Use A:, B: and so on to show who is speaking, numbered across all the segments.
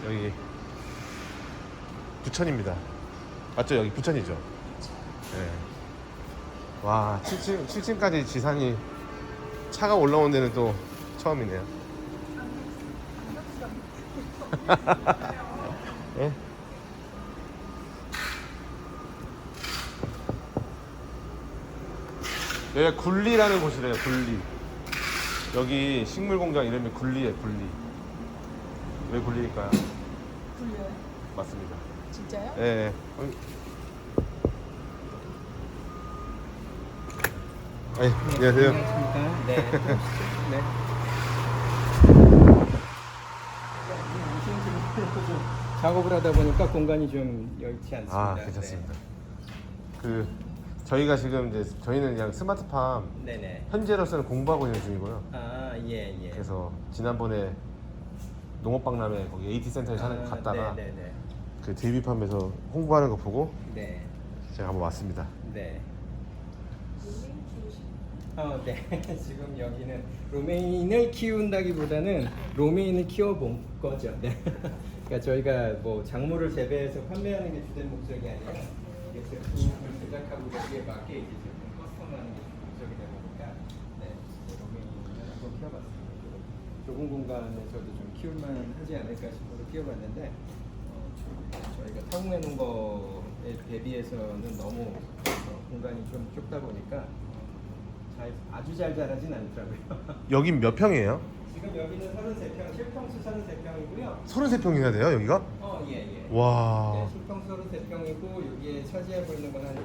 A: 여기 부천입니다. 맞죠? 여기 부천이죠? 네. 와, 7층까지 지산이 차가 올라온 데는 또 처음이네요. 네? 여기가 굴리라는 곳이래요. 굴리. 여기 식물공장 이름이 굴리예요. 굴리. 왜 굴리일까요?
B: 굴려요?
A: 맞습니다.
B: 진짜요?
A: 네. 네. 안녕하세요.
C: 안녕하십니까. 네. 네. 작업을 하다 보니까 공간이 좀 여의치 않습니다.
A: 아, 괜찮습니다. 그 저희가 지금 이제 저희는 그냥 스마트팜
C: 네. 네네.
A: 현재로서는 공부하고 있는 중이고요.
C: 아, 예.
A: 그래서 지난번에 농업박람회 거기 AT 센터에 갔다가
C: 네네네.
A: 그 데이비팜에서 홍보하는 거 보고
C: 네.
A: 제가 한번 왔습니다.
C: 네. 네. 지금 여기는 로메인을 키운다기보다는 로메인을 키워본 거죠. 네. 그러니까 저희가 뭐 작물을 재배해서 판매하는 게 주된 목적이 아니라 이게 제품을 제작하고 거기에 맞게 이제 제품 커스텀하는 게 목적이 되다 보니까 네. 로메인을 한번 키워봤습니다. 좁은 공간에서도 좀 키울만 하지 않을까 싶어서 키워봤는데 저희가 타공해 놓은 거에 대비해서는 너무 공간이 좀 좁다 보니까 아주 잘 자라진 않더라고요.
A: 여긴 몇 평이에요?
C: 지금 여기는 33평, 실평수 33평이고요.
A: 33평이나 돼요, 여기가?
C: 예.
A: 와.
C: 네, 실평수 33평이고 여기에 차지하고 있는 건 한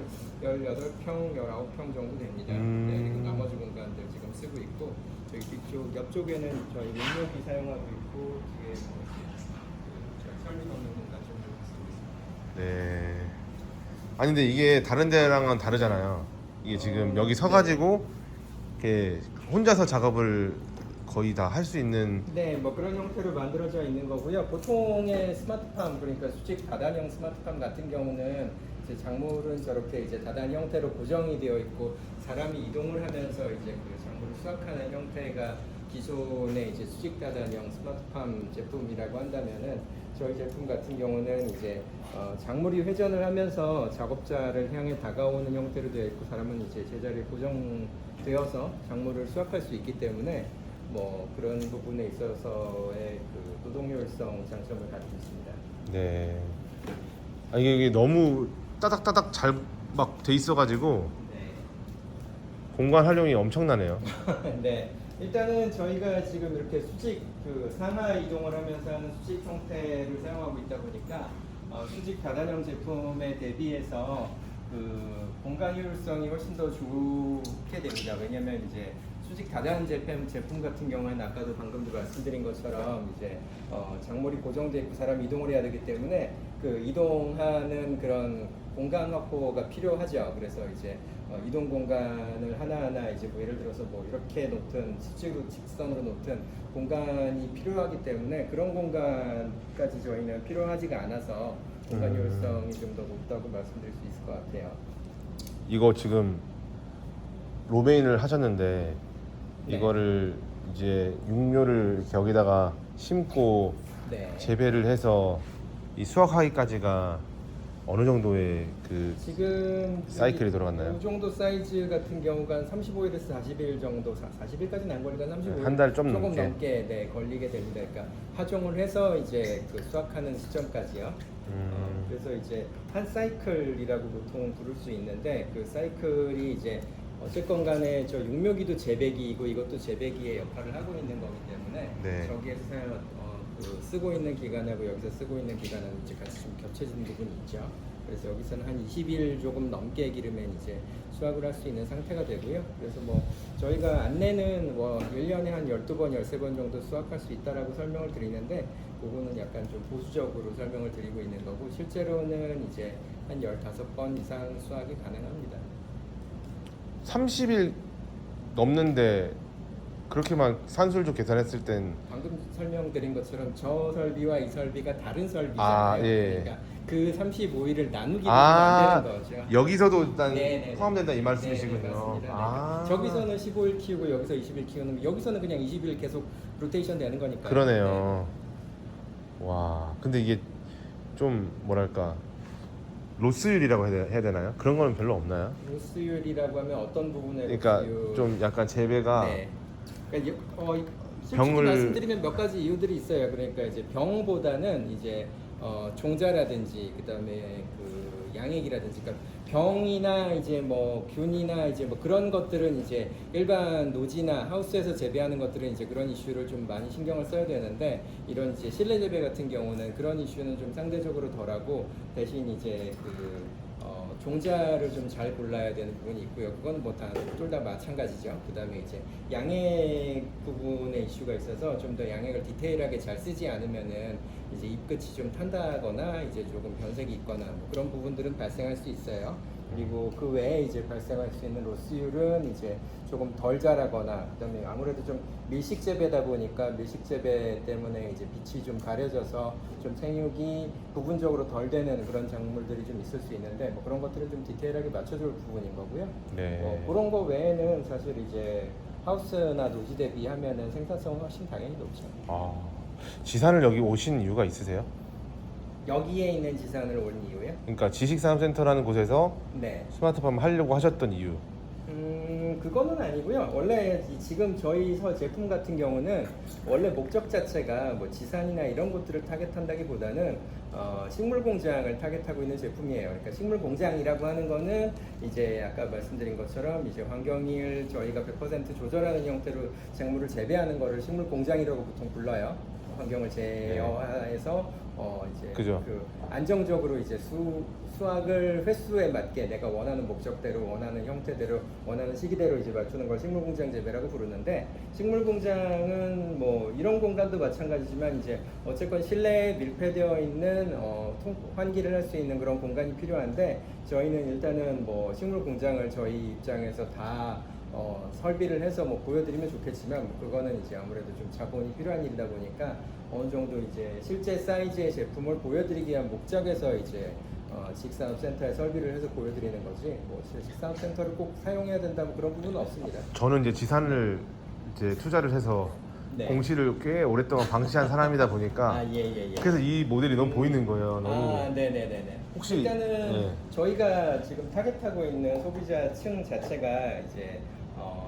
C: 18평, 19평 정도 됩니다. 네, 그리고 나머지 공간들 지금 쓰고 있고 저기 뒤쪽 옆쪽에는 저희 용역이 사용하고 있고 뒤에 설비 넣는 공간 좀 쓰고 있습니다.
A: 네. 아니 근데 이게 다른 데랑은 다르잖아요. 이게 지금 여기 서가지고 이렇게 혼자서 작업을 거의 다 할 수 있는.
C: 네, 뭐 그런 형태로 만들어져 있는 거고요. 보통의 스마트팜, 그러니까 수직 다단형 스마트팜 같은 경우는 이제 작물은 저렇게 이제 다단 형태로 고정이 되어 있고 사람이 이동을 하면서 이제 그 작물을 수확하는 형태가 기존의 이제 수직 다단형 스마트팜 제품이라고 한다면은 저희 제품 같은 경우는 이제 작물이 회전을 하면서 작업자를 향해 다가오는 형태로 되어 있고 사람은 이제 제자리에 고정되어서 작물을 수확할 수 있기 때문에 뭐 그런 부분에 있어서의 그 노동 효율성 장점을 가지고 있습니다.
A: 네. 아 이게 너무 따닥따닥 잘 막 돼 있어가지고
C: 네.
A: 공간 활용이 엄청나네요.
C: 네. 일단은 저희가 지금 이렇게 수직 그 상하 이동을 하면서 하는 수직 형태를 사용하고 있다 보니까 수직 다단형 제품에 대비해서 그 공간 효율성이 훨씬 더 좋게 됩니다. 왜냐하면 이제 수직 다단 제품 같은 경우에는 아까도 방금도 말씀드린 것처럼 이제 작물이 고정되어 있고 사람이 이동을 해야 되기 때문에 그 이동하는 그런 공간 확보가 필요하죠. 그래서 이제 이동 공간을 하나하나 이제 뭐 예를 들어서 뭐 이렇게 놓든 직선으로 놓든 공간이 필요하기 때문에 그런 공간까지 저희는 필요하지가 않아서 공간 효율성이 좀 더 높다고 말씀드릴 수 있을 것 같아요.
A: 이거 지금 로메인을 하셨는데
C: 네.
A: 이거를 이제 육묘를 이렇게 여기다가 심고
C: 네.
A: 재배를 해서 이 수확하기까지가 어느 정도의 그
C: 지금
A: 사이클이 돌아갔나요?
C: 이 정도 사이즈 같은 경우가 한 35일에서 40일 정도, 40일까지는 안 걸리니까 35일
A: 한달좀
C: 조금
A: 넘게.
C: 넘게 네, 걸리게 됩니다. 그러니까 하종을 해서 이제 그 수확하는 시점까지요. 그래서 이제 한 사이클이라고 보통 부를 수 있는데 그 사이클이 이제 어쨌건 간에 저 육묘기도 재배기이고 이것도 재배기의 역할을 하고 있는 거기 때문에
A: 네.
C: 저기에서 그 쓰고 있는 기간하고 여기서 쓰고 있는 기간은 이제 같이 좀 겹쳐지는 부분이 있죠. 그래서 여기서는 한 20일 조금 넘게 기르면 이제 수확을 할 수 있는 상태가 되고요. 그래서 뭐 저희가 안내는 뭐 1년에 한 12번, 13번 정도 수확할 수 있다라고 설명을 드리는데 그거는 약간 좀 보수적으로 설명을 드리고 있는 거고 실제로는 이제 한 15번 이상 수확이 가능합니다.
A: 30일 넘는데 그렇게만 산술적 계산했을 땐
C: 방금 설명드린 것처럼 저 설비와 이 설비가 다른 설비잖아요.
A: 예.
C: 그러니까 그 35일을 나누기
A: 아,
C: 안 되는 거죠.
A: 여기서도 일단
C: 네네네.
A: 포함된다 이
C: 네네,
A: 말씀이시군요.
C: 맞습니다.
A: 아,
C: 저기서는 15일 키우고 여기서 20일 키우는 거 여기서는 그냥 20일 계속 로테이션 되는 거니까.
A: 그러네요. 와, 근데 이게 좀 뭐랄까 로스율이라고 해야 되나요? 그런 거는 별로 없나요?
C: 로스율이라고 하면 어떤 부분에
A: 그러니까
C: 로스율?
A: 좀 약간 재배가
C: 네. 그러니까 솔직히
A: 병을-
C: 말씀드리면 몇 가지 이유들이 있어요. 그러니까 이제 병보다는 이제 종자라든지 그다음에 그 양액이라든지 그러니까 병이나 이제 뭐 균이나 이제 뭐 그런 것들은 이제 일반 노지나 하우스에서 재배하는 것들은 이제 그런 이슈를 좀 많이 신경을 써야 되는데 이런 이제 실내 재배 같은 경우는 그런 이슈는 좀 상대적으로 덜하고 대신 이제 종자를 좀 잘 골라야 되는 부분이 있고요. 그건 뭐 둘 다 마찬가지죠. 그다음에 이제 양액 부분의 이슈가 있어서 좀 더 양액을 디테일하게 잘 쓰지 않으면은 이제 잎끝이 좀 탄다거나 이제 조금 변색이 있거나 뭐 그런 부분들은 발생할 수 있어요. 그리고 그 외에 이제 발생할 수 있는 로스율은 이제 조금 덜 자라거나 그다음에 아무래도 좀 밀식 재배다 보니까 밀식 재배 때문에 이제 빛이 좀 가려져서 좀 생육이 부분적으로 덜 되는 그런 작물들이 좀 있을 수 있는데 뭐 그런 것들을 좀 디테일하게 맞춰줄 부분인 거고요.
A: 네.
C: 그런 거 외에는 사실 이제 하우스나 노지 대비하면은 생산성은 훨씬 당연히 높죠.
A: 아, 지산을 여기 오신 이유가 있으세요?
C: 여기에 있는 지산을 온 이유요?
A: 그러니까 지식산업센터라는 곳에서
C: 네.
A: 스마트팜 하려고 하셨던 이유.
C: 그거는 아니고요. 원래 지금 저희 제품 같은 경우는 원래 목적 자체가 뭐 지산이나 이런 것들을 타겟한다기보다는 식물 공장을 타겟하고 있는 제품이에요. 그러니까 식물 공장이라고 하는 거는 이제 아까 말씀드린 것처럼 이제 환경을 저희가 100% 조절하는 형태로 작물을 재배하는 거를 식물 공장이라고 보통 불러요. 환경을 제어해서 이제
A: 그죠.
C: 그 안정적으로 이제 수확을 횟수에 맞게 내가 원하는 목적대로 원하는 형태대로 원하는 시기대로 이제 맞추는 걸 식물공장 재배라고 부르는데 식물공장은 뭐 이런 공간도 마찬가지지만 이제 어쨌건 실내에 밀폐되어 있는 환기를 할 수 있는 그런 공간이 필요한데 저희는 일단은 뭐 식물공장을 저희 입장에서 다 설비를 해서 뭐 보여드리면 좋겠지만 뭐 그거는 이제 아무래도 좀 자본이 필요한 일이다 보니까 어느 정도 이제 실제 사이즈의 제품을 보여드리기 위한 목적에서 이제 지식산업센터에 설비를 해서 보여드리는 거지 뭐 지식산업센터를 꼭 사용해야 된다 뭐 그런 부분은 없습니다.
A: 저는 이제 지산을 이제 투자를 해서
C: 네.
A: 공시를 꽤 오랫동안 방치한 사람이다 보니까
C: 예.
A: 그래서 이 모델이 너무 보이는 거예요. 너무.
C: 네네네네.
A: 혹시-
C: 일단은
A: 네.
C: 저희가 지금 타겟하고 있는 소비자층 자체가 이제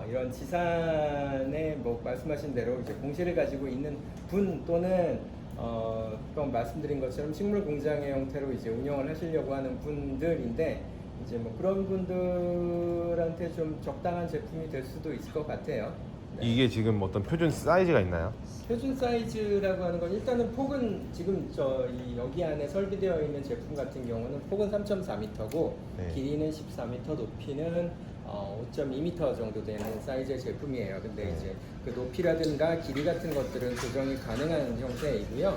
C: 이런 지산에 뭐 말씀하신 대로 이제 공시를 가지고 있는 분 또는 또 말씀드린 것처럼 식물 공장의 형태로 이제 운영을 하시려고 하는 분들인데 이제 뭐 그런 분들한테 좀 적당한 제품이 될 수도 있을 것 같아요. 네.
A: 이게 지금 어떤 표준 사이즈가 있나요?
C: 표준 사이즈라고 하는 건 일단은 폭은 지금 여기 안에 설비되어 있는 제품 같은 경우는 폭은 3.4m고
A: 네.
C: 길이는 14m, 높이는 5.2m 정도 되는 사이즈의 제품이에요. 근데
A: 네.
C: 이제 그 높이라든가 길이 같은 것들은 조정이 가능한 형태이고요.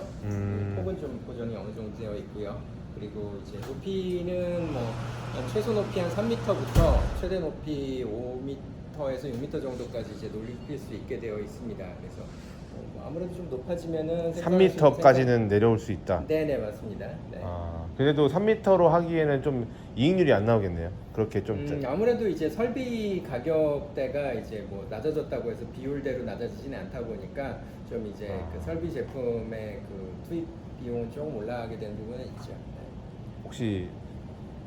C: 폭은 좀 고정이 어느 정도 되어 있고요. 그리고 이제 높이는 뭐 최소 높이 한 3m부터 최대 높이 5m에서 6m 정도까지 이제 높일 수 있게 되어 있습니다. 그래서 뭐 아무래도 좀 높아지면은
A: 3m까지는 내려올 수 있다.
C: 네네 맞습니다. 네.
A: 그래도 3m로 하기에는 좀 이익률이 안 나오겠네요. 그렇게 좀
C: 아무래도 이제 설비 가격대가 이제 뭐 낮아졌다고 해서 비율대로 낮아지지는 않다 보니까 좀 이제 그 설비 제품의 그 투입 비용은 조금 올라가게 되는 부분은 있죠. 네.
A: 혹시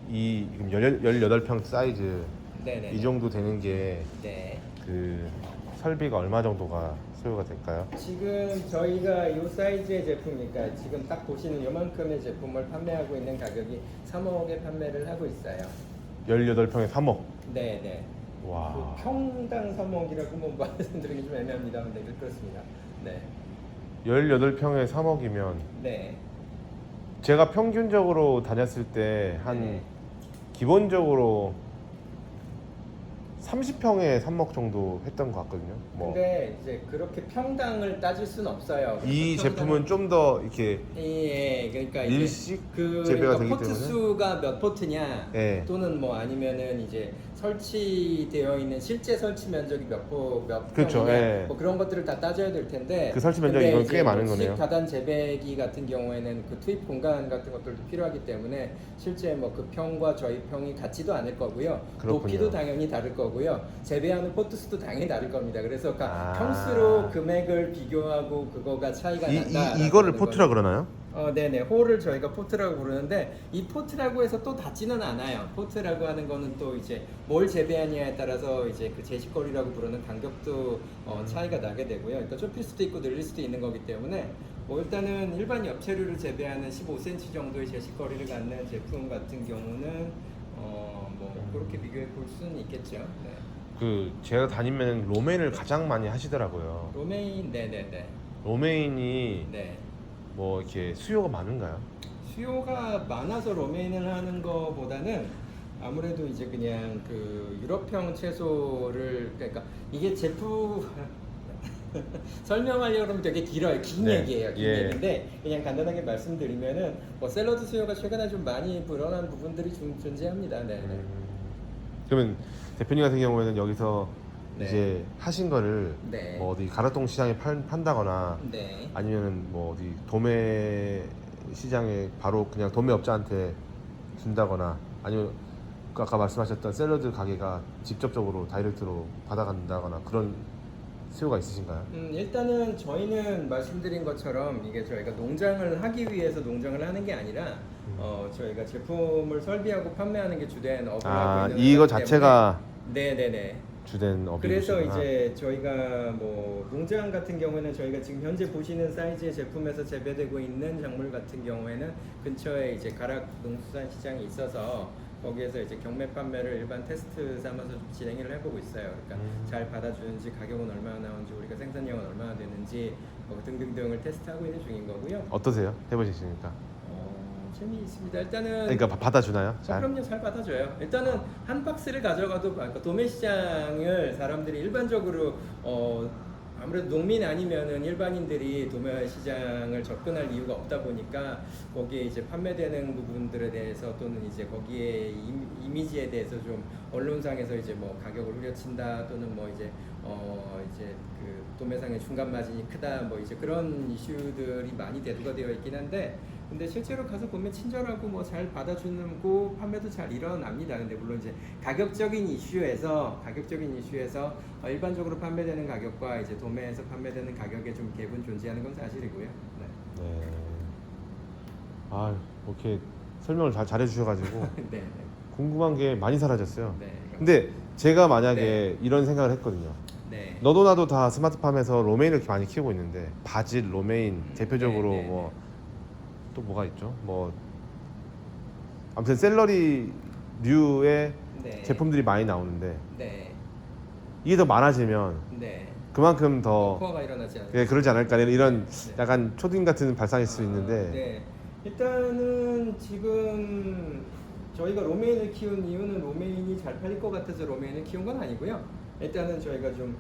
A: 이 18평 사이즈
C: 네네.
A: 이 정도 되는 게
C: 네.
A: 그 설비가 얼마 정도가 소요가 될까요?
C: 지금 저희가 이 사이즈의 제품이니까 지금 딱 보시는 이만큼의 제품을 판매하고 있는 가격이 3억에 판매를 하고 있어요.
A: 18평에 3억.
C: 네네.
A: 와.
C: 그 평당 3억이라고 뭐 말씀드리기 좀 애매합니다만 네, 그렇습니다. 네.
A: 18평에 3억이면
C: 네.
A: 제가 평균적으로 다녔을 때 한
C: 네.
A: 기본적으로 30평에 3억 정도 했던 것 같거든요. 뭐.
C: 근데 이제 그렇게 평당을 따질 수는 없어요.
A: 이
C: 그래서
A: 제품은 좀 더 이렇게
C: 예, 그러니까
A: 일식
C: 그
A: 재배가 되기
C: 포트
A: 때문에.
C: 수가 몇 포트냐,
A: 예.
C: 또는 뭐 아니면은 이제 설치되어 있는 실제 설치 면적이 몇
A: 그렇죠,
C: 평이냐,
A: 예.
C: 뭐 그런 것들을 다 따져야 될 텐데.
A: 그 설치 면적이
C: 근데
A: 이건
C: 이제
A: 꽤 많은
C: 뭐
A: 거네요.
C: 다단 재배기 같은 경우에는 그 투입 공간 같은 것들도 필요하기 때문에 실제 뭐 그 평과 저희 평이 같지도 않을 거고요.
A: 그렇군요.
C: 높이도 당연히 다를 거고요. 재배하는 포트 수도 당연히 다를 겁니다. 그래서 그러니까
A: 아.
C: 평수로 금액을 비교하고 그거가 차이가 난다.
A: 이거를 포트라 그러나요?
C: 네네. 홀을 저희가 포트라고 부르는데 이 포트라고 해서 또 닿지는 않아요. 포트라고 하는 거는 또 이제 뭘 재배하냐에 따라서 이제 그 제식거리라고 부르는 간격도 차이가 나게 되고요. 그러니까 좁힐 수도 있고 늘릴 수도 있는 거기 때문에 뭐 일단은 일반 엽채류를 재배하는 15cm 정도의 제식거리를 갖는 제품 같은 경우는 뭐 그렇게 비교해 볼 수는 있겠죠. 네.
A: 그 제가 다니면 로메인을 가장 많이 하시더라고요.
C: 로메인, 네네네.
A: 로메인이
C: 네.
A: 뭐 이렇게 수요가 많은가요?
C: 수요가 많아서 로메인을 하는 거보다는 아무래도 이제 그냥 그 유럽형 채소를 그러니까 이게 제품 설명하려고 하면 되게 길어요. 긴
A: 네.
C: 얘기예요. 긴
A: 예.
C: 얘기인데 그냥 간단하게 말씀드리면은 뭐 샐러드 수요가 최근에 좀 많이 불어난 부분들이 좀 존재합니다. 네.
A: 그러면 대표님 같은 경우에는 여기서
C: 네.
A: 이제 하신 거를
C: 네.
A: 뭐 어디 가락동 시장에 판다거나
C: 네.
A: 아니면은 뭐 어디 도매 시장에 바로 그냥 도매업자한테 준다거나 아니면 그 아까 말씀하셨던 샐러드 가게가 직접적으로 다이렉트로 받아간다거나 그런 수요가 있으신가요?
C: 일단은 저희는 말씀드린 것처럼 이게 저희가 농장을 하기 위해서 농장을 하는 게 아니라 저희가 제품을 설비하고 판매하는 게 주된 업을 하고 있는
A: 이거
C: 회사이기
A: 자체가
C: 때문에 네네네.
A: 주된 업이시구나.
C: 그래서 이제 저희가 뭐 농장 같은 경우에는 저희가 지금 현재 보시는 사이즈의 제품에서 재배되고 있는 작물 같은 경우에는 근처에 이제 가락 농수산 시장이 있어서 거기에서 이제 경매 판매를 일반 테스트 삼아서 좀 진행을 해보고 있어요. 그러니까 잘 받아주는지, 가격은 얼마나 나오는지, 우리가 생산량은 얼마나 되는지 뭐 등등등을 테스트하고 있는 중인 거고요.
A: 어떠세요? 해보시니까.
C: 재미있습니다. 일단은
A: 그러니까 받아주나요? 잘?
C: 그럼요, 잘 받아줘요. 일단은 한 박스를 가져가도 그러니까 도매 시장을 사람들이 일반적으로 아무래도 농민 아니면은 일반인들이 도매 시장을 접근할 이유가 없다 보니까 거기에 이제 판매되는 부분들에 대해서 또는 이제 거기에 이미지에 대해서 좀 언론상에서 이제 뭐 가격을 후려친다 또는 뭐 이제 이제 그 도매상의 중간 마진이 크다 뭐 이제 그런 이슈들이 많이 대두가 되어 있긴 한데 근데 실제로 가서 보면 친절하고 뭐 잘 받아주고 판매도 잘 일어납니다. 근데 물론 이제 가격적인 이슈에서 일반적으로 판매되는 가격과 이제 도매에서 판매되는 가격에 좀 갭은 존재하는 건 사실이고요. 네.
A: 네. 아, 이렇게 설명을 잘해 주셔가지고
C: 네. 네.
A: 궁금한 게 많이 사라졌어요.
C: 네.
A: 근데 제가 만약에
C: 네.
A: 이런 생각을 했거든요.
C: 네.
A: 너도 나도 다 스마트팜에서 로메인을 이렇게 많이 키우고 있는데 바질, 로메인 대표적으로
C: 네, 네,
A: 뭐 또 뭐가 있죠? 뭐 아무튼 샐러리류의
C: 네.
A: 제품들이 많이 나오는데
C: 네.
A: 이게 더 많아지면
C: 네.
A: 그만큼 더
C: 포화가 일어나지 않아요.
A: 예, 그러지 않을까 이런
C: 네.
A: 약간 초딩 같은 발상일 수 있는데
C: 네. 일단은 지금 저희가 로메인을 키운 이유는 로메인이 잘 팔릴 것 같아서 로메인을 키운 건 아니고요. 일단은 저희가 좀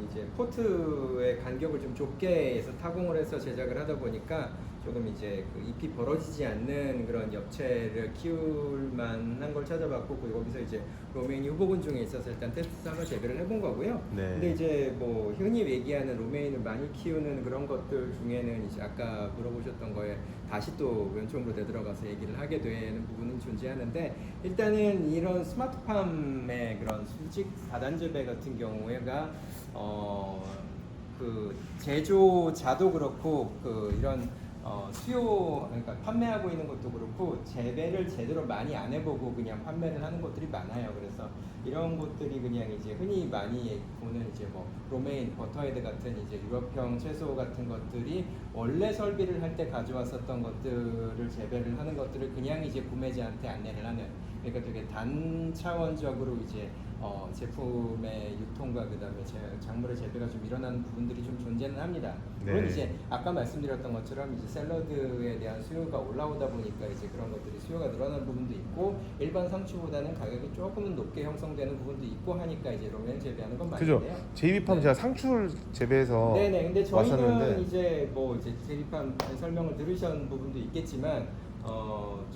C: 이제 포트의 간격을 좀 좁게 해서 타공을 해서 제작을 하다 보니까 조금 이제 그 잎이 벌어지지 않는 그런 엽채를 키울 만한 걸 찾아봤고 거기서 이제 로메인이 후보군 중에 있어서 일단 테스트상을 재배를 해본 거고요.
A: 네.
C: 근데 이제 뭐 흔히 얘기하는 로메인을 많이 키우는 그런 것들 중에는 이제 아까 물어보셨던 거에 다시 또 원총으로 되돌아가서 얘기를 하게 되는 부분은 존재하는데 일단은 이런 스마트팜의 그런 수직 다단 재배 같은 경우에가 그 제조자도 그렇고 그 이런 수요 그러니까 판매하고 있는 것도 그렇고 재배를 제대로 많이 안 해보고 그냥 판매를 하는 것들이 많아요. 그래서 이런 것들이 그냥 이제 흔히 많이 보는 이제 뭐 로메인, 버터헤드 같은 이제 유럽형 채소 같은 것들이 원래 설비를 할 때 가져왔었던 것들을 재배를 하는 것들을 그냥 이제 구매자한테 안내를 하는 그러니까 되게 단차원적으로 이제 제품의 유통과 그다음에 작물의 재배가 좀 일어나는 부분들이 좀 존재는 합니다. 물론
A: 네.
C: 이제 아까 말씀드렸던 것처럼 이제 샐러드에 대한 수요가 올라오다 보니까 이제 그런 것들이 수요가 늘어나는 부분도 있고 일반 상추보다는 가격이 조금은 높게 형성되는 부분도 있고 하니까 이제 로메인 재배하는 건
A: 그죠?
C: 맞는데요.
A: 제이비팜
C: 네.
A: 제가 상추를 재배해서
C: 네네. 근데 저희는
A: 왔었는데
C: 이제 뭐 이제 제이비팜 설명을 들으신 부분도 있겠지만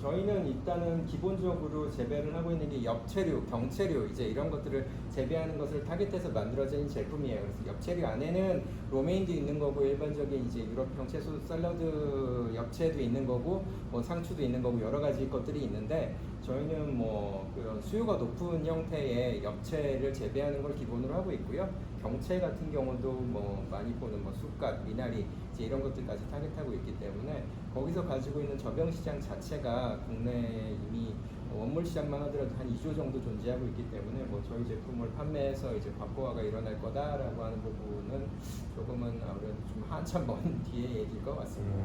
C: 저희는 일단은 기본적으로 재배를 하고 있는 게 엽채류, 경채류 이제 이런 것들을 재배하는 것을 타겟해서 만들어진 제품이에요. 그래서 엽채류 안에는 로메인도 있는 거고 일반적인 이제 유럽형 채소 샐러드 엽채도 있는 거고 뭐 상추도 있는 거고 여러 가지 것들이 있는데 저희는 뭐 그런 수요가 높은 형태의 엽채를 재배하는 걸 기본으로 하고 있고요. 경채 같은 경우도 뭐 많이 보는 뭐 쑥갓, 미나리 이제 이런 것들까지 타겟하고 있기 때문에 거기서 가지고 있는 저병 시장 자체가 국내에 이미 원물 시장만 하더라도 한 2조 정도 존재하고 있기 때문에 뭐 저희 제품을 판매해서 이제 과포화가 일어날 거다라고 하는 부분은 조금은 아무래도 좀 한참 먼 뒤에 얘기일 것 같습니다.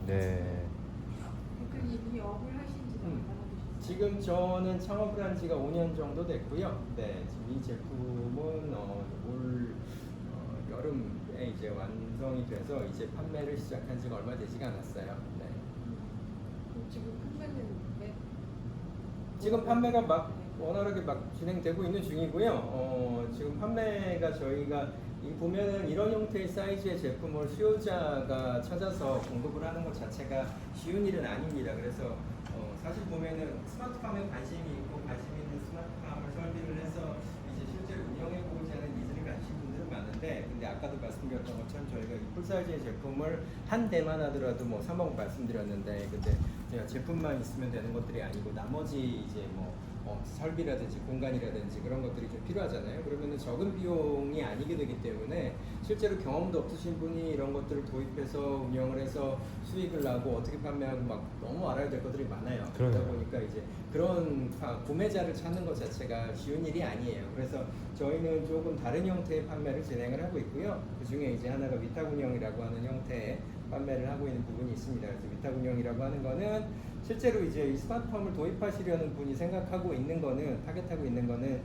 A: 네.
B: 대표님 이 업을 하신 지가
C: 음.
B: 얼마나 되셨어요?
C: 지금 저는 창업을 한 지가 5년 정도 됐고요. 네, 지금 이 제품은 올 여름에 이제 완성이 돼서 이제 판매를 시작한 지가 얼마 되지가 않았어요. 네.
B: 그럼 지금 판매는
C: 지금 판매가 막 원활하게 막 진행되고 있는 중이고요. 지금 판매가 저희가 보면은 이런 형태의 사이즈의 제품을 수요자가 찾아서 공급을 하는 것 자체가 쉬운 일은 아닙니다. 그래서 사실 보면은 스마트팜에 관심이 있고 관심 있는 스마트팜을 설비를 해서 이제 실제로 운영해 보고자 하는 니즈를 가지신 분들은 많은데, 근데 아까도 말씀드렸던 것처럼 저희가 이 풀사이즈의 제품을 한 대만 하더라도 뭐 3억 말씀드렸는데, 근데 제가 제품만 있으면 되는 것들이 아니고 나머지 이제 뭐 설비라든지 공간이라든지 그런 것들이 좀 필요하잖아요. 그러면은 적은 비용이 아니게 되기 때문에 실제로 경험도 없으신 분이 이런 것들을 도입해서 운영을 해서 수익을 나고 어떻게 판매하고 막 너무 알아야 될 것들이 많아요. 그러다
A: 그러네요.
C: 보니까 이제 그런 구매자를 찾는 것 자체가 쉬운 일이 아니에요. 그래서 저희는 조금 다른 형태의 판매를 진행을 하고 있고요. 그 중에 이제 하나가 위탁 운영이라고 하는 형태의 판매를 하고 있는 부분이 있습니다. 그래서 위탁 운영이라고 하는 거는 실제로 이제 이 스마트팜을 도입하시려는 분이 생각하고 있는 거는, 타겟하고 있는 거는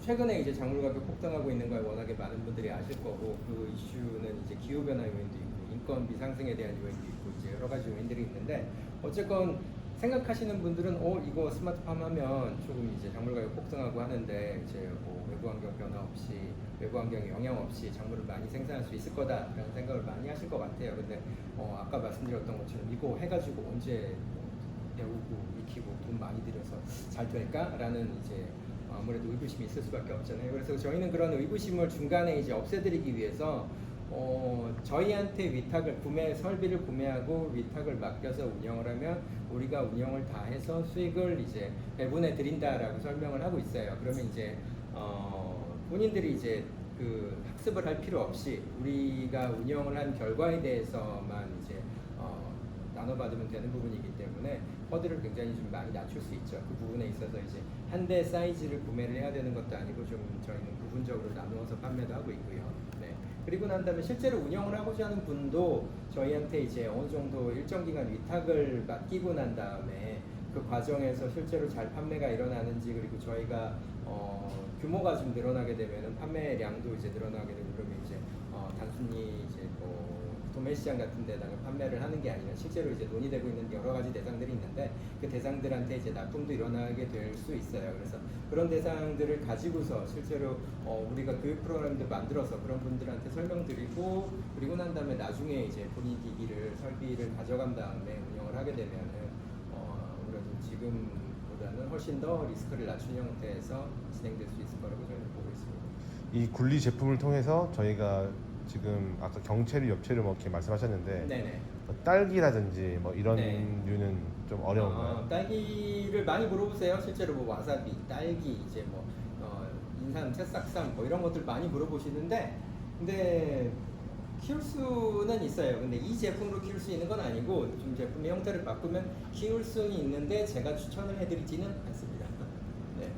C: 최근에 이제 작물 가격 폭등하고 있는 걸 워낙에 많은 분들이 아실 거고, 그 이슈는 이제 기후 변화 요인도 있고 인건비 상승에 대한 요인도 있고 이제 여러 가지 요인들이 있는데, 어쨌건 생각하시는 분들은 이거 스마트팜 하면 조금 이제 작물 가격 폭등하고 하는데 이제 뭐 외부 환경 변화 없이, 외부 환경 영향 없이 작물을 많이 생산할 수 있을 거다라는 생각을 많이 하실 것 같아요. 근데 아까 말씀드렸던 것처럼 이거 해가지고 언제 배우고 익히고 돈 많이 들여서 잘 될까라는 이제 아무래도 의구심이 있을 수밖에 없잖아요. 그래서 저희는 그런 의구심을 중간에 이제 없애드리기 위해서 저희한테 위탁을 설비를 구매하고 위탁을 맡겨서 운영을 하면 우리가 운영을 다 해서 수익을 이제 배분해 드린다라고 설명을 하고 있어요. 그러면 이제 본인들이 이제 그 학습을 할 필요 없이 우리가 운영을 한 결과에 대해서만 이제 나눠받으면 되는 부분이기 때문에 허들을 굉장히 좀 많이 낮출 수 있죠. 그 부분에 있어서 이제 한 대 사이즈를 구매를 해야 되는 것도 아니고 좀 저희는 부분적으로 나누어서 판매도 하고 있고요. 네. 그리고 난 다음에 실제로 운영을 하고자 하는 분도 저희한테 이제 어느 정도 일정 기간 위탁을 맡기고 난 다음에 그 과정에서 실제로 잘 판매가 일어나는지, 그리고 저희가 규모가 좀 늘어나게 되면은 판매량도 이제 늘어나게 되고, 그러면 이제 단순히 이제 뭐 도매시장 같은 데다가 판매를 하는 게 아니라 실제로 이제 논의되고 있는 여러 가지 대상들이 있는데, 그 대상들한테 이제 납품도 일어나게 될 수 있어요. 그래서 그런 대상들을 가지고서 실제로 우리가 교육 프로그램도 만들어서 그런 분들한테 설명드리고, 그리고 난 다음에 나중에 이제 본인 기기를 설비를 가져간 다음에 운영을 하게 되면은 아무래도 지금보다는 훨씬 더 리스크를 낮춘 형태에서 진행될 수 있을 거라고 저는 보고 있습니다.
A: 이 굴리 제품을 통해서 저희가 지금 아까 경채류, 엽채류 뭐 이렇게 말씀하셨는데
C: 네네.
A: 뭐 딸기라든지 뭐 이런
C: 네.
A: 류는 좀 어려운가요?
C: 딸기를 많이 물어보세요. 실제로 뭐 와사비, 딸기, 이제 뭐 인삼, 새싹삼 뭐 이런 것들 많이 물어보시는데, 근데 키울 수는 있어요. 근데 이 제품으로 키울 수 있는 건 아니고 좀 제품의 형태를 바꾸면 키울 수는 있는데 제가 추천을 해드리지는 않습니다. 네.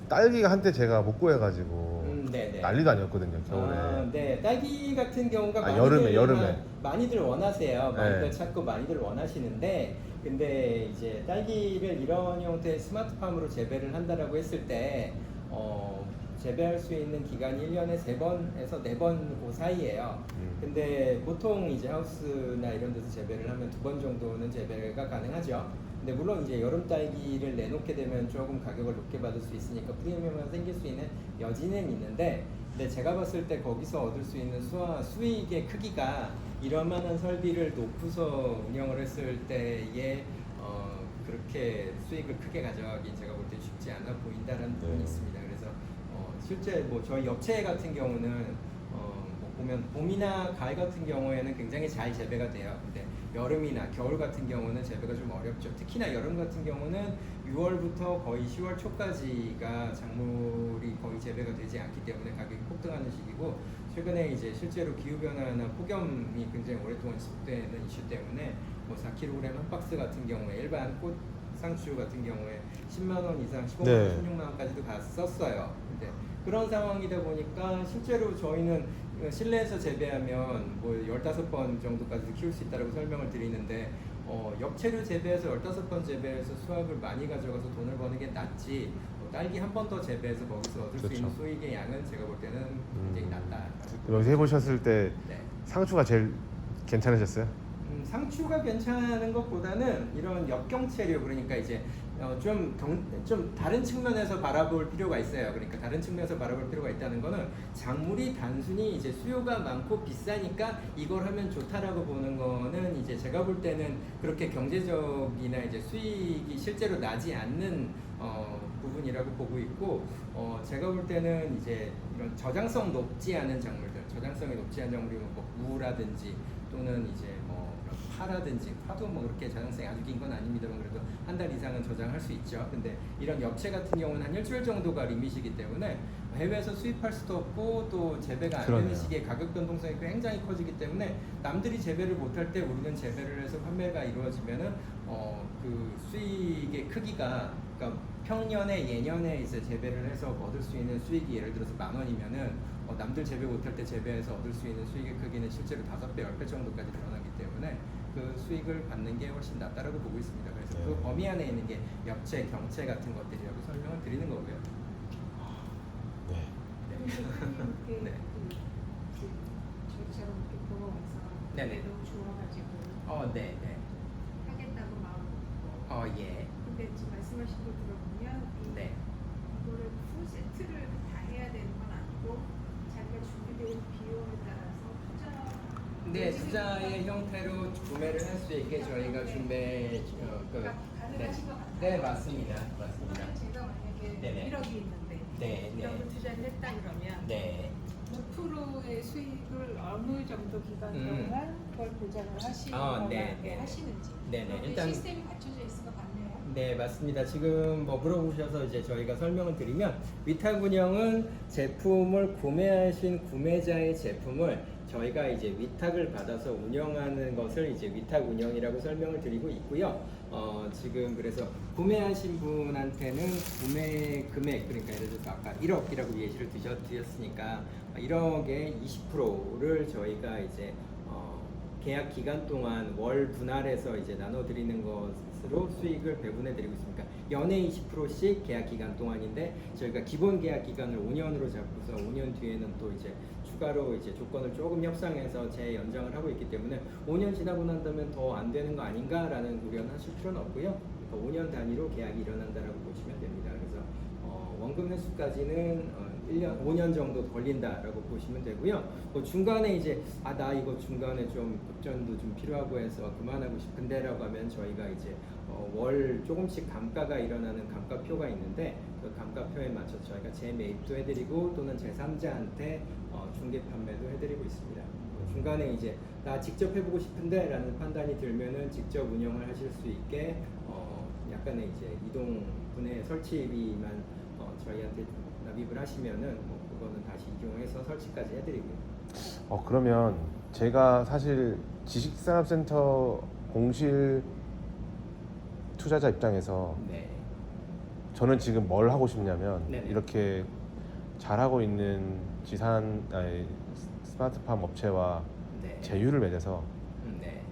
A: 딸기가 한때 제가 못 구해가지고
C: 네네.
A: 난리도 아니었거든요, 겨울에.
C: 네, 딸기 같은 경우가
A: 여름에.
C: 많이들 원하세요. 많이들
A: 네.
C: 찾고 많이들 원하시는데, 근데 이제 딸기를 이런 형태의 스마트팜으로 재배를 한다라고 했을 때 재배할 수 있는 기간이 1년에 3번에서 4번 그 사이예요. 근데 보통 이제 하우스나 이런 데서 재배를 하면 2번 정도는 재배가 가능하죠. 근데 물론 이제 여름 딸기를 내놓게 되면 조금 가격을 높게 받을 수 있으니까 프리미엄이 생길 수 있는 여지는 있는데, 근데 제가 봤을 때 거기서 얻을 수 있는 수익의 크기가 이러만한 설비를 놓고서 운영을 했을 때에 그렇게 수익을 크게 가져가기 제가 볼 때 쉽지 않아 보인다는 부분이 있습니다. 그래서 실제 뭐 저희 엽채 같은 경우는 보면 봄이나 가을 같은 경우에는 굉장히 잘 재배가 돼요. 근데 여름이나 겨울 같은 경우는 재배가 좀 어렵죠. 특히나 여름 같은 경우는 6월부터 거의 10월 초까지가 작물이 거의 재배가 되지 않기 때문에 가격이 폭등하는 시기고, 최근에 이제 실제로 기후 변화나 폭염이 굉장히 오랫동안 지속되는 이슈 때문에 뭐 4kg 한 박스 같은 경우에 일반 꽃 상추 같은 경우에 10만 원 이상, 15만 원,
A: 네.
C: 16만 원까지도 갔었어요. 근데 그런 상황이다 보니까 실제로 저희는 실내에서 재배하면 뭐 15번 정도까지도 키울 수 있다고 설명을 드리는데, 엽채류 재배해서 15번 재배해서 수확을 많이 가져가서 돈을 버는 게 낫지, 딸기 한 번 더 재배해서 거기서 얻을 수 있는
A: 그렇죠.
C: 수익의 양은 제가 볼 때는 굉장히 낮다.
A: 여기서 해보셨을 때
C: 네.
A: 상추가 제일 괜찮으셨어요?
C: 상추가 괜찮은 것보다는 이런 역경채류, 그러니까 이제 좀 다른 측면에서 바라볼 필요가 있어요. 그러니까 다른 측면에서 바라볼 필요가 있다는 거는, 작물이 단순히 이제 수요가 많고 비싸니까 이걸 하면 좋다라고 보는 거는 이제 제가 볼 때는 그렇게 경제적이나 이제 수익이 실제로 나지 않는 부분이라고 보고 있고, 제가 볼 때는 이제 이런 저장성 높지 않은 작물들, 저장성이 높지 않은 작물이면 뭐 무라든지 또는 이제 뭐 파라든지, 파도 뭐 그렇게 저장성이 아주 긴 건 아닙니다만 그래도 한 달 이상은 저장할 수 있죠. 근데 이런 엽채 같은 경우는 한 일주일 정도가 리밋이기 때문에 해외에서 수입할 수도 없고, 또 재배가 안 되는
A: 그러네요.
C: 시기에 가격 변동성이 굉장히 커지기 때문에 남들이 재배를 못할 때 우리는 재배를 해서 판매가 이루어지면은 그 수익의 크기가, 그러니까 평년에 예년에 이제 재배를 해서 얻을 수 있는 수익이 예를 들어서 10,000원이면은 남들 재배 못할 때 재배해서 얻을 수 있는 수익의 크기는 실제로 5배, 10배 정도까지 늘어나기 때문에 그 수익을 받는 게 훨씬 낫다라고 보고 있습니다. 그래서 그
A: 네.
C: 범위 안에 있는 게 엽채, 경채 같은 것들이라고 설명을 드리는 거고요.
A: 네.
B: 이렇게
C: 네.
B: 저희처럼 이렇게 보러 와서
C: 네네.
B: 너무 좋아가지고
C: 네.
B: 하겠다고 마음 먹고.
C: 예.
B: 근데 지금 말씀하신 거 들어보면
C: 네.
B: 이거를 풀 세트를 다 해야 되는 건 아니고 자기가 준비된 비용에 따라서
C: 네, 투자의 형태로 구매를 할 수 있게 저희가 준비
B: 가능하신 것 같아요.
C: 네, 맞습니다. 맞습니다.
B: 그러면 제가 만약에
C: 네네.
B: 1억이 있는데
C: 네,
B: 1억을
C: 네.
B: 투자를 했다 그러면
C: 네.
B: 몇 프로의 수익을 어느 정도 기간 동안 그걸 보장을 하시거나
C: 네.
B: 하시는지
C: 네네.
B: 그런
C: 일단
B: 시스템이 갖춰져 있을 것 같네요.
C: 네, 맞습니다. 지금 뭐 물어보셔서 이제 저희가 설명을 드리면, 위탁운영은 제품을 구매하신 구매자의 제품을 저희가 이제 위탁을 받아서 운영하는 것을 이제 위탁운영이라고 설명을 드리고 있고요. 지금 그래서 구매하신 분한테는 구매 금액, 그러니까 예를 들어서 아까 1억이라고 예시를 드렸으니까 1억의 20%를 저희가 이제 계약 기간 동안 월 분할해서 이제 나눠드리는 것으로 수익을 배분해드리고 있습니다. 연에 20%씩 계약 기간 동안인데, 저희가 기본 계약 기간을 5년으로 잡고서 5년 뒤에는 또 이제 추가로 이제 조건을 조금 협상해서 재연장을 하고 있기 때문에 5년 지나고 난다면 더 안 되는 거 아닌가라는 우려는 하실 필요는 없고요. 그러니까 5년 단위로 계약이 일어난다라고 보시면 됩니다. 그래서 원금 회수까지는 5년 정도 걸린다라고 보시면 되고요. 뭐 중간에 이제 나 이거 중간에 좀 급전도 좀 필요하고 해서 그만하고 싶은데라고 하면 저희가 이제 월 조금씩 감가가 일어나는 감가표가 있는데, 그 감가표에 맞춰서 저희가 재매입도 해드리고 또는 제3자한테 중개 판매도 해드리고 있습니다. 중간에 이제 나 직접 해보고 싶은데라는 판단이 들면은 직접 운영을 하실 수 있게 약간의 이제 이동 분해 설치비만 저희한테 납입을 하시면은 뭐 그거는 다시 이용해서 설치까지 해드리고요.
A: 그러면 제가 사실 지식산업센터 공실 투자자 입장에서
C: 네.
A: 저는 지금 뭘 하고 싶냐면,
C: 네네.
A: 이렇게 잘하고 있는 스마트팜 업체와
C: 네.
A: 제휴를 맺어서
C: 네.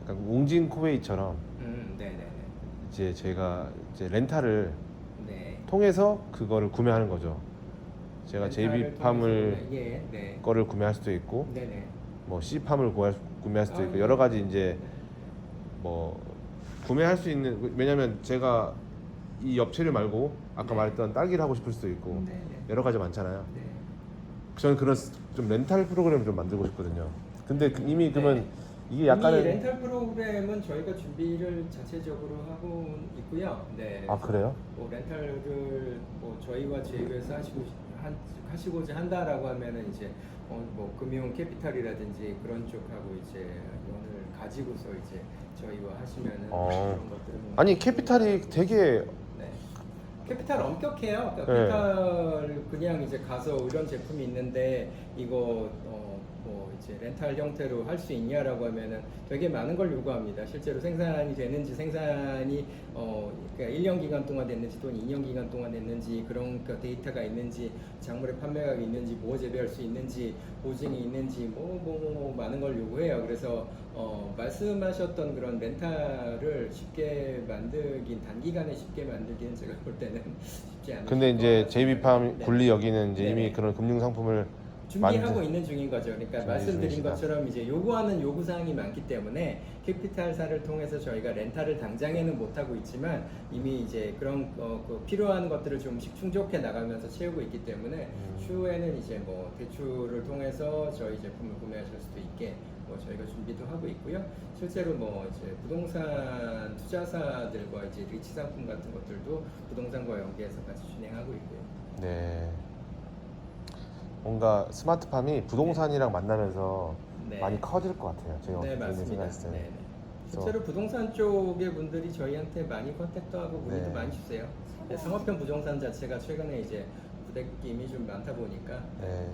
A: 약간 웅진 코베이처럼
C: 네네네.
A: 이제 제가 이제 렌탈을
C: 네.
A: 통해서 그거를 구매하는 거죠. 제가
C: 렌탈을
A: JB팜을
C: 통해서, 네.
A: 거를 구매할 수도 있고,
C: 네네.
A: 뭐 C팜을 구매할 수도 있고,
C: 네.
A: 여러 가지 이제 뭐 구매할 수 있는, 왜냐면 제가 이 엽채를 말고 아까
C: 네.
A: 말했던 딸기를 하고 싶을 수도 있고
C: 네네.
A: 여러 가지 많잖아요.
C: 네.
A: 저는 그런 좀 렌탈 프로그램을 좀 만들고 싶거든요. 근데 이미 그러면 이게 약간은
C: 이미 렌탈 프로그램은 저희가 준비를 자체적으로 하고 있고요. 네.
A: 아 그래요?
C: 뭐 렌탈을 뭐 저희와 제휴해서 하시고자 한다라고 하면은 이제 뭐 금융 캐피탈이라든지 그런 쪽하고 이제 연을 가지고서 이제 저희와 하시면은 그런 것들은
A: 아니 캐피탈이 되게
C: 네. 캐피탈 엄격해요. 그러니까
A: 네.
C: 캐피탈 그냥 이제 가서 이런 제품이 있는데 이거 뭐 이제 렌탈 형태로 할 수 있냐라고 하면은 되게 많은 걸 요구합니다. 실제로 생산이 되는지 생산이 그러니까 1년 기간 동안 됐는지 또는 2년 기간 동안 됐는지 그런 그 데이터가 있는지 작물의 판매가 있는지 뭐 재배할 수 있는지 보증이 있는지 뭐 많은 걸 요구해요. 그래서 말씀하셨던 그런 렌탈을 쉽게 만들긴 단기간에 쉽게 만들기는 제가 볼 때는 쉽지 않아요.
A: 근데 이제 JB팜
C: 네.
A: 굴리 여기는 이제 이미
C: 네네.
A: 그런 금융 상품을
C: 준비하고 있는 중인 거죠. 그러니까
A: 준비
C: 말씀드린
A: 중이시다.
C: 것처럼 이제 요구하는 요구 사항이 많기 때문에 캐피탈사를 통해서 저희가 렌탈을 당장에는 못 하고 있지만 이미 이제 그런 그 필요한 것들을 조금씩 충족해 나가면서 채우고 있기 때문에 추후에는 이제 뭐 대출을 통해서 저희 제품을 구매하실 수도 있게 뭐 저희가 준비도 하고 있고요. 실제로 뭐 이제 부동산 투자사들과 이제 리치 상품 같은 것들도 부동산과 연계해서 같이 진행하고 있고요.
A: 네. 뭔가 스마트팜이 부동산이랑 만나면서
C: 네.
A: 많이 커질 것 같아요. 제가
C: 네,
A: 어떻게
C: 맞습니다.
A: 생각했을 때.
C: 네, 네. 실제로 부동산 쪽의 분들이 저희한테 많이 컨택도 하고 문의도
A: 네.
C: 많이 주세요. 네, 상업형 부동산 자체가 최근에 이제 부대낌이 좀 많다 보니까
A: 네.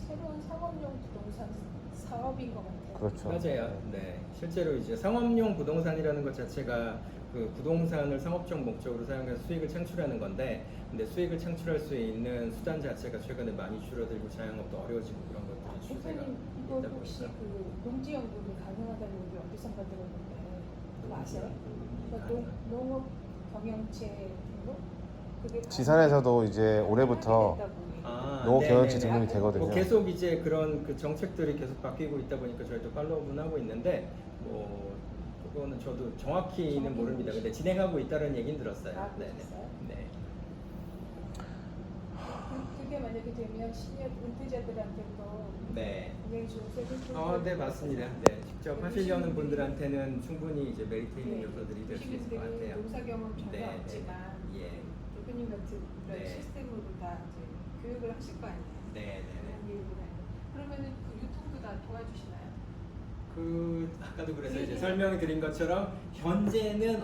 B: 새로운 상업용 부동산 사업인 것 같아요.
A: 그렇죠.
C: 맞아요. 네, 실제로 이제 상업용 부동산이라는 것 자체가 그 부동산을 상업적 목적으로 사용해서 수익을 창출하는 건데, 근데 수익을 창출할 수 있는 수단 자체가 최근에 많이 줄어들고 자영업도 어려워지고 그런 것들이 추세가
B: 대표님 이거
C: 있다
B: 혹시
C: 보니까.
B: 그 농지연금이 가능하다는 얘기 어디서 들었는데 그거 아세요? 그 농업 경영체 등록? 그게
A: 지산에서도 이제 올해부터 농업
C: 네네네.
A: 경영체 등록이 되거든요.
C: 뭐 계속 이제 그런 그 정책들이 계속 바뀌고 있다 보니까 저희도 팔로우는 하고 있는데 뭐 그거는 저도 정확히는 모릅니다. 근데 진행하고 있다는 얘기는 들었어요.
B: 아,
C: 네네.
B: 그랬어요?
C: 네.
B: 그게 만약에 되면 시니어 은퇴자들한테도
C: 네.
B: 굉장히 좋은 세금
C: 네 맞습니다. 네 직접 하시려는 분들한테는 충분히 이제 메리트 있는 요소들이 될 수 있을 것
B: 시민들이
C: 같아요.
B: 농사 경험 전혀
C: 네,
B: 없지만
C: 예.
B: 대표님 같은 그런
C: 네.
B: 시스템으로 다 이제 교육을 하실 거 아니에요.
C: 네, 네, 네.
B: 그런 일을 하는. 그러면은 그 유통도 다 도와주시나요?
C: 아까도 그래서 이제 설명을 드린 것처럼 현재는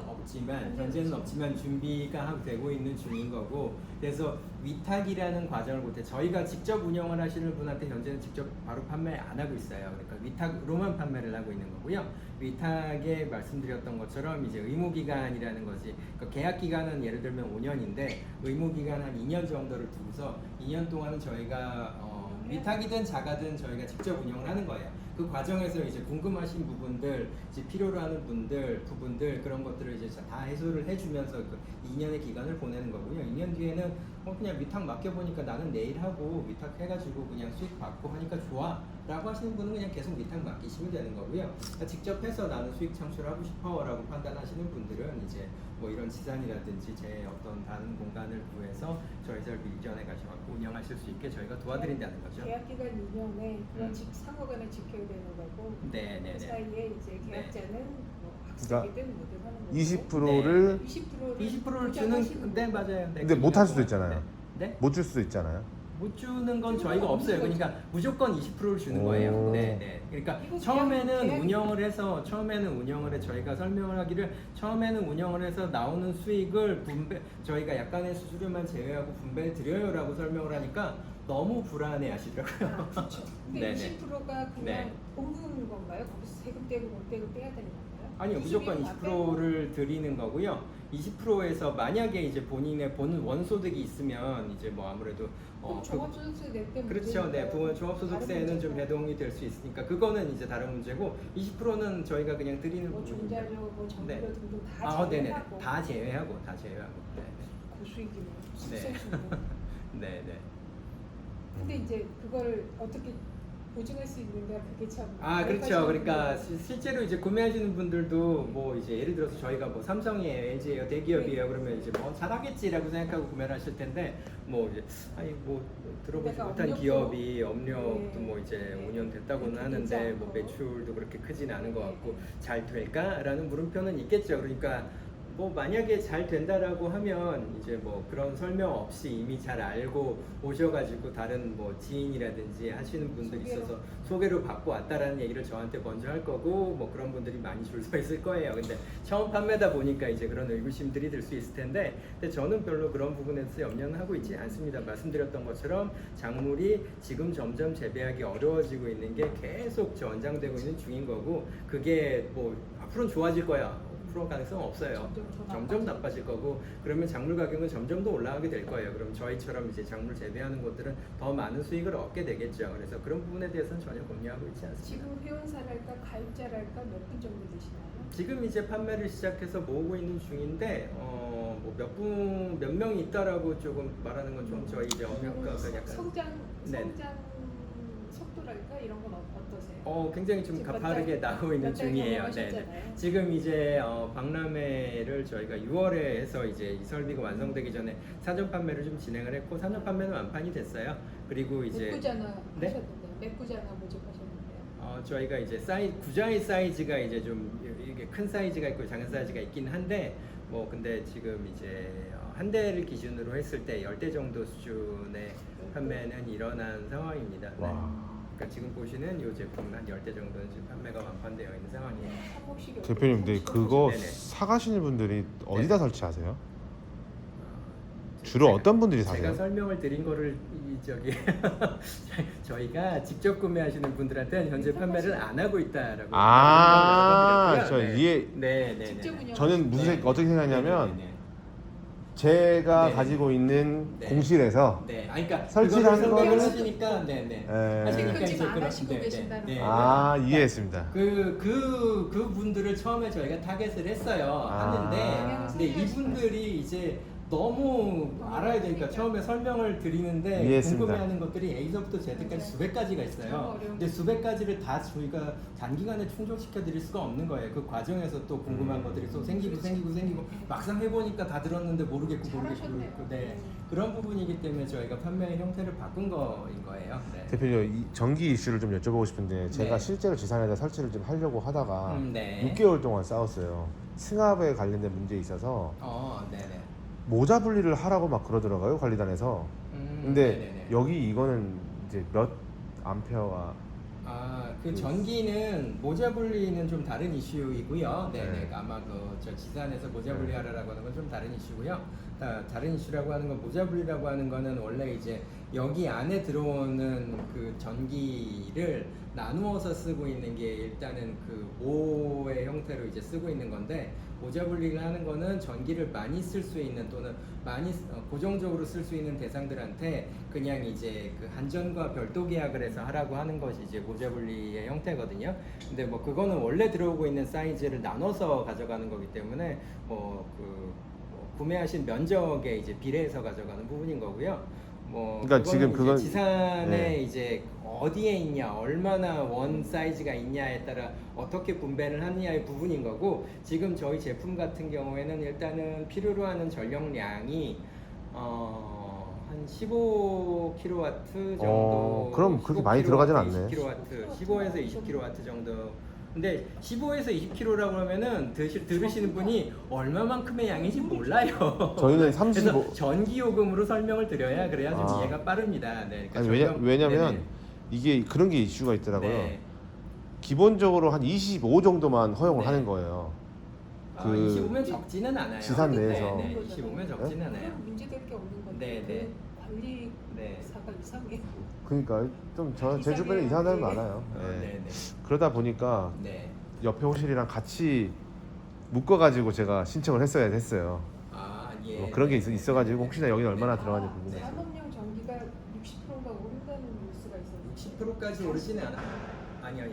C: 없지만 준비가 되고 있는 중인 거고, 그래서 위탁이라는 과정을 못해 저희가 직접 운영을 하시는 분한테 현재는 직접 바로 판매 안 하고 있어요. 그러니까 위탁으로만 판매를 하고 있는 거고요. 위탁에 말씀드렸던 것처럼 이제 의무기간이라는 것이, 그러니까 계약기간은 예를 들면 5년인데 의무기간 한 2년 정도를 두고서 2년 동안은 저희가 위탁이든 자가든 저희가 직접 운영을 하는 거예요. 그 과정에서 이제 궁금하신 부분들, 이제 필요로 하는 부분들 그런 것들을 이제 다 해소를 해주면서 그 2년의 기간을 보내는 거고요. 2년 뒤에는 그냥 위탁 맡겨보니까 나는 내일 하고 위탁해가지고 그냥 수익 받고 하니까 좋아 라고 하시는 분은 그냥 계속 위탁 맡기시면 되는 거고요. 그러니까 직접 해서 나는 수익 창출하고 싶어 라고 판단하시는 분들은 이제 뭐 이런 지산이라든지 제 어떤 다른 공간을 구해서 저희 설비 이전에 가셔갖고 운영하실 수 있게 저희가 도와드린다는 거죠.
B: 계약 기간 2년에 그런 상호간을 지켜야 되는 거고
C: 네네네.
B: 그 사이에 이제 계약자는 뭐 학생이든 뭐든 하는 거고
A: 20%를
B: 20%를
C: 주는 네 맞아요. 네,
A: 근데 못 할 수도 있잖아요.
C: 네?
A: 못 줄 수도 있잖아요.
C: 못 주는 건 저희가 없어요. 그러니까 무조건 20%를 주는 거예요.
A: 오.
C: 네, 네. 그러니까
B: 이거
C: 처음에는
B: 계약이-
C: 운영을 해 저희가 설명을 하기를 처음에는 운영을 해서 나오는 수익을 저희가 약간의 수수료만 제외하고 분배 드려요라고 설명을 하니까 너무 불안해 하시더라고요.
B: 그렇죠. 근데
C: 네네.
B: 20%가 그냥
C: 네.
B: 공금 건가요? 거기서 세금 떼고 못 떼고 떼야 되는 건가요?
C: 아니요, 무조건 20%를 드리는 거고요. 20%에서 만약에 이제 본인의 본 원소득이 있으면 이제 뭐 아무래도
B: 종합소득세 낼 때
C: 그렇죠. 네, 종합소득세는 좀 배동이 될 수 있으니까 그거는 이제 다른 문제고 20%는 저희가 그냥 드리는
B: 뭐
C: 부분입니다.
B: 종자료, 뭐 정비료
C: 네.
B: 등등 다
C: 네네,
B: 제외하고
C: 다 제외하고. 네,
B: 고수익이네요.
C: 네.
B: 수세주고.
C: 네, 네.
B: 근데 이제 그걸 어떻게 보증할 수 있는가 그게 참.
C: 그렇죠. 그러니까 실제로 이제 구매하시는 분들도 뭐 이제 예를 들어서 저희가 뭐 삼성이에요, LG예요, 대기업이에요. 그러면 이제 뭐 잘하겠지라고 생각하고 구매를 하실 텐데 뭐 이제 뭐 들어보지
B: 그러니까
C: 못한
B: 업력도-
C: 기업이 업력도
B: 네.
C: 뭐 이제
B: 네.
C: 5년 됐다고는
B: 그렇게
C: 하는데
B: 되지
C: 뭐
B: 않고.
C: 매출도 그렇게 크진 않은 것
B: 네.
C: 같고 잘 될까라는 물음표는 있겠죠. 그러니까 뭐 만약에 잘 된다라고 하면 이제 뭐 그런 설명 없이 이미 잘 알고 오셔가지고 다른 뭐 지인이라든지 하시는 분들이 있어서 소개로 받고 왔다라는 얘기를 저한테 먼저 할 거고 뭐 그런 분들이 많이 줄 서 있을 거예요. 근데 처음 판매다 보니까 이제 그런 의구심들이 들 수 있을 텐데, 근데 저는 별로 그런 부분에 대해서 염려는 하고 있지 않습니다. 말씀드렸던 것처럼 작물이 지금 점점 재배하기 어려워지고 있는 게 계속 연장되고 있는 중인 거고, 그게 뭐 앞으로는 좋아질 거야. 그런 가능성은 없어요. 점점 나빠질 거고, 그러면 작물 가격은 점점 더 올라가게 될 거예요. 그럼 저희처럼 이제 작물 재배하는 곳들은 더 많은 수익을 얻게 되겠죠. 그래서 그런 부분에 대해서는 전혀 고민하고 있지 않습니다.
B: 지금 회원사랄까 가입자랄까 몇 분 정도 되시나요?
C: 지금 이제 판매를 시작해서 모으고 있는 중인데, 뭐 몇 명이 있다라고 조금 말하는 건 좀 저희 이제 엄연가 약간
B: 성장
C: 네.
B: 속도랄까 이런 건 어떠세요?
C: 굉장히 좀
B: 지금
C: 가파르게 나오고 있는
B: 몇 달
C: 중이에요.
B: 경험하셨잖아요.
C: 지금 이제 박람회를 저희가 6월에 해서 이제 이 설비가 완성되기 전에 사전 판매를 좀 진행을 했고, 사전 판매는 완판이 됐어요. 그리고 이제
B: 메꾸자나
C: 네?
B: 하셨는데요. 메꾸자나 모집하셨는데요.
C: 저희가 이제 구자의 사이즈가 이제 좀 이게 큰 사이즈가 있고 작은 사이즈가 있긴 한데, 뭐 근데 지금 이제 한 대를 기준으로 했을 때 10대 정도 수준의 판매는 일어난 상황입니다. 네.
A: 와.
C: 그러니까 지금 보시는 이 제품 한 10대 정도는 지금 판매가 완판되어 있는 상황이에요.
B: 한목씩
A: 대표님, 근데 그거
C: 네네.
A: 사가시는 분들이 어디다 설치하세요?
C: 어,
A: 주로
C: 제가-
A: 어떤 분들이
C: 제가
A: 사세요?
C: 설명을 드린 거를 저기 저희가 직접 구매하시는 분들한테는 현재 판매를 안 하고 있다라고.
A: 아,
C: 말씀을
A: 저
C: 드렸고요.
A: 이해.
C: 네.
B: 직접 운영.
A: 저는 무슨
C: 네.
A: 어떻게 생각하냐면
C: 네.
A: 제가
C: 네.
A: 가지고 있는
C: 네.
A: 공실에서
C: 네, 그러니까
A: 설치를
C: 그거를
A: 하는
C: 설명을
A: 거는-
C: 하시니까,
A: 예.
B: 아직까지
C: 이제
B: 안
C: 그런-
B: 하시고 계신다는 거예요.
A: 아, 이해했습니다.
C: 그 분들을 처음에 저희가 타겟을 했어요.
A: 아.
C: 하는데, 근데 이분들이 이제 너무 알아야 되니까 처음에 설명을 드리는데
A: 이해했습니다.
C: 궁금해하는 것들이 A서부터 Z까지 수백 가지가 있어요. 근데 수백 가지를 다 저희가 단기간에 충족시켜 드릴 수가 없는 거예요. 그 과정에서 또 궁금한 것들이 또 생기고 막상 해보니까 다 들었는데 모르겠고
B: 잘하셨네요.
C: 네. 그런 부분이기 때문에 저희가 판매의 형태를 바꾼 거인 거예요. 네.
A: 대표님, 이 전기 이슈를 좀 여쭤보고 싶은데 제가
C: 네.
A: 실제로 지산에다 설치를 좀 하려고 하다가
C: 네.
A: 6개월 동안 싸웠어요. 승합에 관련된 문제에 있어서
C: 네네.
A: 모자 분리를 하라고 막 그러더라고요, 관리단에서. 근데
C: 네네네.
A: 여기 이거는 이제 몇 암페어와
C: 그 전기는 모자 분리는 좀 다른 이슈이고요. 네네.
A: 네.
C: 아마 저 지산에서 모자 분리하라라고 하는 건 좀 다른 이슈고요. 다른 이슈라고 하는 건 모자 분리라고 하는 거는 원래 이제 여기 안에 들어오는 그 전기를 나누어서 쓰고 있는 게 일단은 그 모의 형태로 이제 쓰고 있는 건데, 모자 분리를 하는 거는 전기를 많이 쓸 수 있는 또는 많이 고정적으로 쓸 수 있는 대상들한테 그냥 이제 그 한전과 별도 계약을 해서 하라고 하는 것이 이제 모자 분리의 형태거든요. 근데 뭐 그거는 원래 들어오고 있는 사이즈를 나눠서 가져가는 거기 때문에 구매하신 면적에 이제 비례해서 가져가는 부분인 거고요.
A: 그러니까 지금
C: 이제
A: 그건-
C: 지산에
A: 네.
C: 이제 어디에 있냐, 얼마나 원 사이즈가 있냐에 따라 어떻게 분배를 하느냐의 부분인 거고, 지금 저희 제품 같은 경우에는 일단은 필요로 하는 전력량이 한 15kW 정도.
A: 그럼 그렇게 많이 들어가진 않네.
C: 20kW, 15에서 20kW 정도. 근데 15에서 20kg라고 하면은 들으시는 분이 얼마만큼의 양인지 몰라요.
A: 저희는
C: 그래서
A: 35.
C: 전기 요금으로 설명을 드려야 그래야 좀
A: 아.
C: 이해가 빠릅니다. 네, 그러니까
A: 아니,
C: 전력-
A: 왜냐면
C: 네네.
A: 이게 그런 게 이슈가 있더라고요.
C: 네.
A: 기본적으로 한 25 정도만 허용을
C: 네.
A: 하는 거예요.
C: 25면 적지는 않아요.
A: 지산 내에서.
C: 네, 25면 적지는 않아요.
B: 문제될 게 없는 건데.
C: 네, 네.
B: 관리사가 이상해.
A: 그러니까 좀 제 주변에 이상한 사람이 많아요. 네.
C: 네,
A: 그러다 보니까
C: 네.
A: 옆에 호실이랑 같이 묶어가지고 제가 신청을 했어야 했어요.
C: 예.
A: 뭐 그런 게 있어가지고 혹시나 여기는 얼마나 들어가는지 궁금해서.
C: 네.
B: 산업용 전기가 60%가 오른다는 뉴스가 있어요.
C: 60%까지 오르지는 않아요. 아니요.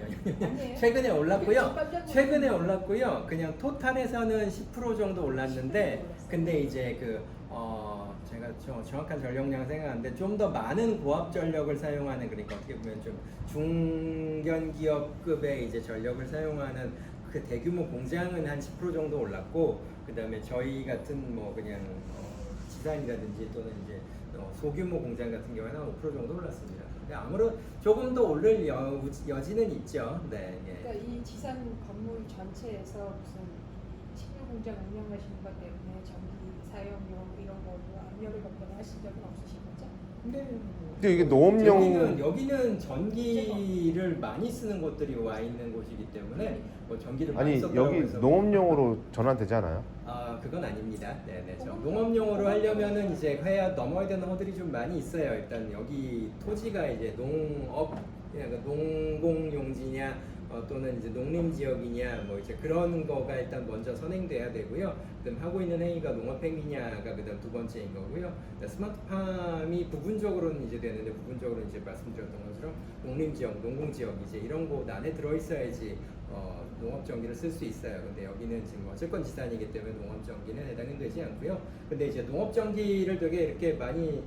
B: 아니에요?
C: 최근에 올랐고요.
B: 깜짝 놀랐어요.
C: 최근에 올랐고요. 그냥 토탈에서는 10% 정도 올랐는데, 근데 이제 제가 정확한 전력량 생각하는데 좀 더 많은 고압 전력을 사용하는, 그러니까 어떻게 보면 좀 중견 기업급의 이제 전력을 사용하는 그 대규모 공장은 한 10% 정도 올랐고, 그다음에 저희 같은 뭐 그냥 지산이라든지 또는 이제 소규모 공장 같은 경우에는 한 5% 정도 올랐습니다. 근데 아무런 조금 더 오를 여지는 있죠. 네. 예.
B: 그러니까 이 지산 건물 전체에서 무슨 공장 운영하시는 것 때문에 전기 사용료 이런 거 압력을 받거나 하신 적은 없으신 거죠?
A: 근데 이게 농업용
C: 여기는 전기를 많이 쓰는 곳들이 와 있는 곳이기 때문에 뭐 전기를 많이
A: 아니
C: 썼다고
A: 여기
C: 해서
A: 농업용으로 전환되지 않아요?
C: 아 그건 아닙니다. 네네. 농업용으로 하려면은 이제 해야 넘어야 되는 허들이 좀 많이 있어요. 일단 여기 토지가 이제 농업 그러니까 농공용지냐 또는 이제 농림 지역이냐 뭐 이제 그런 거가 일단 먼저 선행돼야 되고요. 그다음 하고 있는 행위가 농업행위냐가 그다음 두 번째인 거고요. 스마트팜이 부분적으로는 이제 되는데 부분적으로는 이제 말씀드렸던 것처럼 농림 지역, 농공 지역 이제 이런 곳 안에 들어 있어야지 농업 전기를 쓸 수 있어요. 근데 여기는 지금 어쨌건 지산이기 때문에 농업 전기는 해당이 되지 않고요. 근데 이제 농업 전기를 되게 이렇게 많이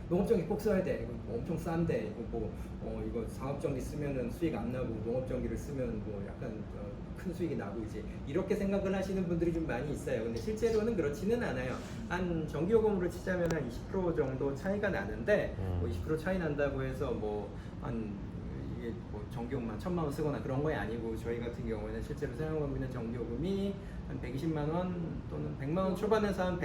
C: 농업 전기 꼭 써야 돼. 이거 엄청 싼데 이거 상업 전기 쓰면은 수익 안 나고 농업 전기를 쓰면 뭐 약간 큰 수익이 나고 이제 이렇게 생각을 하시는 분들이 좀 많이 있어요. 근데 실제로는 그렇지는 않아요. 한 전기요금으로 치자면 한 20% 정도 차이가 나는데 뭐 20% 차이 난다고 해서 이게 뭐 전기요금만 1,000만 원 쓰거나 그런 거 아니고 저희 같은 경우에는 실제로 사용하고 있는 전기요금이 한 120만 원 또는 100만 원 초반에서 한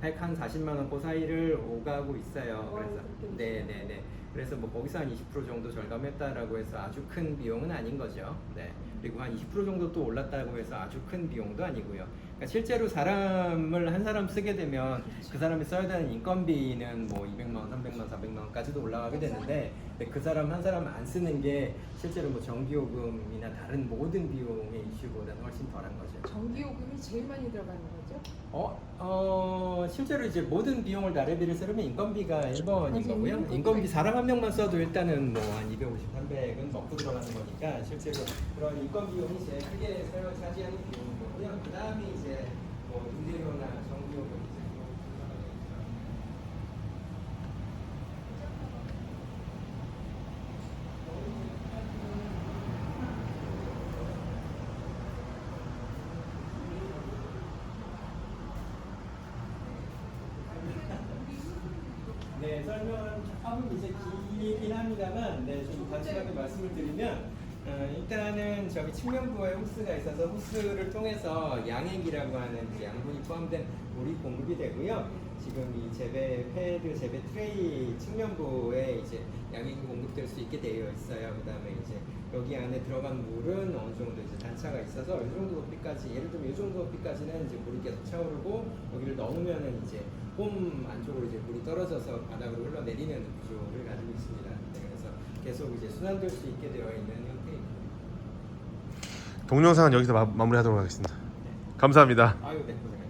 C: 140만 원 그 사이를 오가고 있어요. 그래서 네네네. 그래서 뭐 거기서 한 20% 정도 절감했다라고 해서 아주 큰 비용은 아닌 거죠. 네. 그리고 한 20% 정도 또 올랐다고 해서 아주 큰 비용도 아니고요. 그러니까 실제로 사람을 한 사람 쓰게 되면 그 사람이 써야 되는 인건비는 뭐 200만 원, 300만 원, 400만 원까지도 올라가게 되는데 그 사람 한 사람 안 쓰는 게 실제로 뭐 전기요금이나 다른 모든 비용의 이슈보다는 훨씬 덜한 거죠.
B: 전기요금이 제일 많이 들어가는 거죠?
C: 실제로 이제 모든 비용을 다 대비를 쓰려면 인건비가 1번인 거고요. 인건비 사람 한 명만 써도 일단은 뭐 한 250, 300은 먹고 들어가는 거니까 실제로 그런 인건비 비용이 제일 크게 차지하는 비용인 거고요. 그 다음에 이제 뭐 임대료나 전기요금 이제 네, 설명은 조금 이제 길긴 합니다만, 네, 좀 단순하게 말씀을 드리면, 일단은 저기 측면부에 호스가 있어서 호스를 통해서 양액이라고 하는 이제 양분이 포함된 물이 공급이 되고요. 지금 이 재배 패드, 재배 트레이 측면부에 이제 양액이 공급될 수 있게 되어 있어요. 그 다음에 이제 여기 안에 들어간 물은 어느 정도 이제 단차가 있어서 이 정도 높이까지, 예를 들면 이 정도 높이까지는 이제 물이 계속 차오르고 여기를 넣으면은 이제 홈 안쪽으로 이제 물이 떨어져서 바닥으로 흘러내리는 구조를 가지고 있습니다. 네, 그래서 계속 이제 순환될 수 있게 되어 있는 형태입니다.
A: 동영상은 여기서 마무리하도록 하겠습니다. 감사합니다.
C: 아유, 네, 고생하셨습니다.